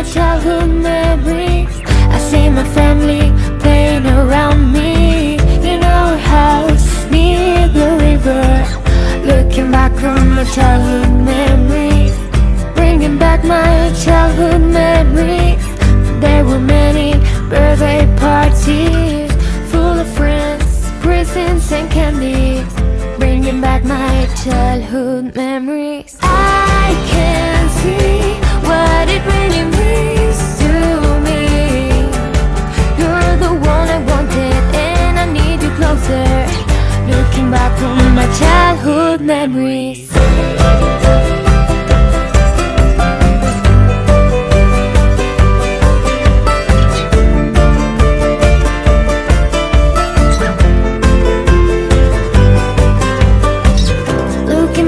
my childhood memories. I see my family playing around me in our house near the river. Looking back on my childhood memories, bringing back my childhood memories. There were many birthday parties full of friends, presents and candies, bringing back my childhood memories. I can see what it really means to me. You're the one I wanted and I need you closer. Looking back on my childhood memories.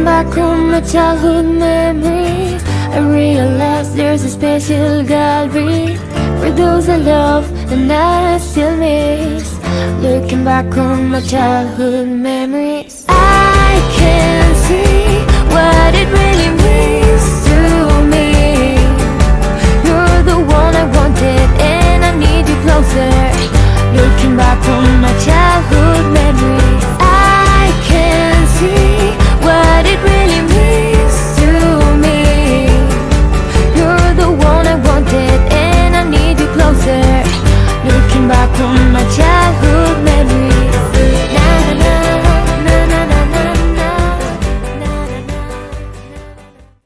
Back on my childhood memories, I realize there's a special gallery for those I love and I still miss. Looking back on my childhood memories, I can see what it really means to me. You're the one I wanted and I need you closer. Looking back on my childhood